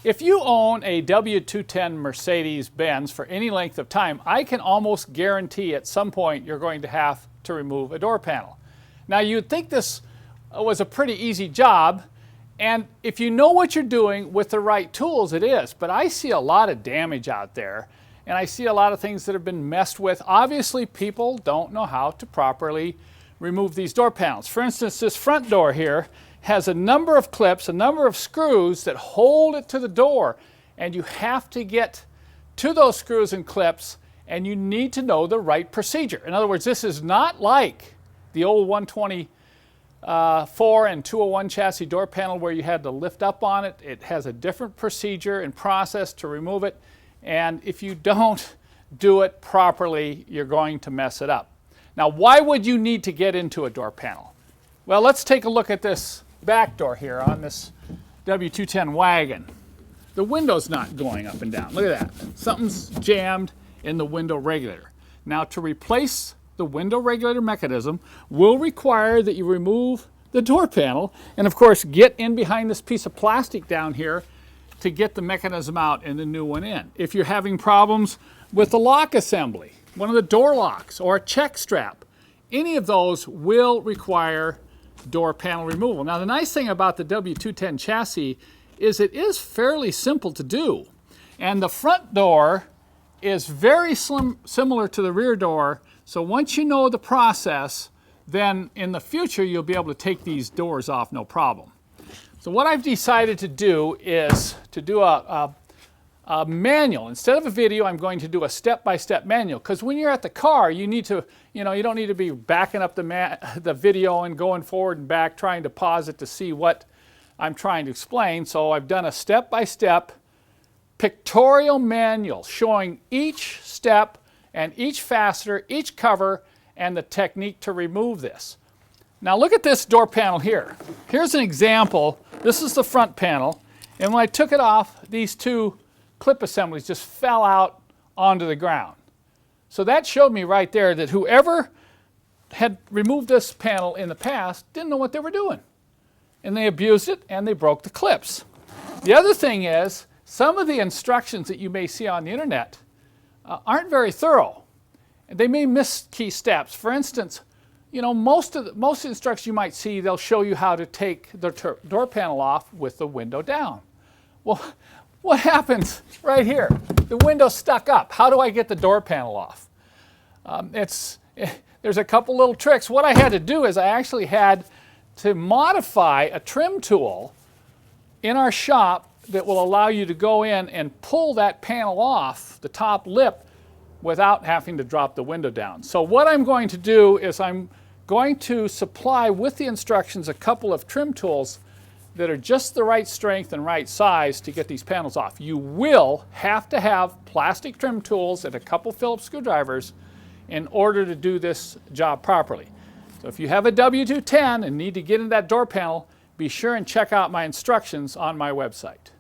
If you own a W210 Mercedes-Benz for any length of time, I can almost guarantee at some point you're going to have to remove a door panel. Now you'd think this was a pretty easy job, and if you know what you're doing with the right tools, it is. But I see a lot of damage out there, and I see a lot of things that have been messed with. Obviously, people don't know how to properly remove these door panels. For instance, this front door here has a number of clips, a number of screws that hold it to the door, and you have to get to those screws and clips, and you need to know the right procedure. In other words, this is not like the old 124 and 201 chassis door panel where you had to lift up on it. It has a different procedure and process to remove it, and if you don't do it properly, you're going to mess it up. Now, why would you need to get into a door panel? Well, let's take a look at this back door here on this W210 wagon. The window's not going up and down. Look at that. Something's jammed in the window regulator. Now, to replace the window regulator mechanism will require that you remove the door panel and, of course, get in behind this piece of plastic down here to get the mechanism out and the new one in. If you're having problems with the lock assembly, one of the door locks, or a check strap, any of those will require door panel removal. Now, the nice thing about the W210 chassis is it is fairly simple to do. And the front door is very similar to the rear door. So once you know the process, then in the future, you'll be able to take these doors off no problem. So what I've decided to do is to do a manual. Instead of a video, I'm going to do a step-by-step manual, because when you're at the car, you need to, you don't need to be backing up the video and going forward and back, trying to pause it to see what I'm trying to explain. So I've done a step-by-step pictorial manual showing each step and each fastener, each cover, and the technique to remove this. Now look at this door panel here. Here's an example. This is the front panel, and when I took it off, these two clip assemblies just fell out onto the ground. So that showed me right there that whoever had removed this panel in the past didn't know what they were doing. And they abused it and they broke the clips. The other thing is, some of the instructions that you may see on the internet aren't very thorough. They may miss key steps. For instance, most of the instructions you might see, they'll show you how to take the door panel off with the window down. Well, what happens right here? The window's stuck up. How do I get the door panel off? There's a couple little tricks. What I had to do is I actually had to modify a trim tool in our shop that will allow you to go in and pull that panel off, the top lip, without having to drop the window down. So what I'm going to do is I'm going to supply with the instructions a couple of trim tools that are just the right strength and right size to get these panels off. You will have to have plastic trim tools and a couple Phillips screwdrivers in order to do this job properly. So if you have a W210 and need to get in that door panel, be sure and check out my instructions on my website.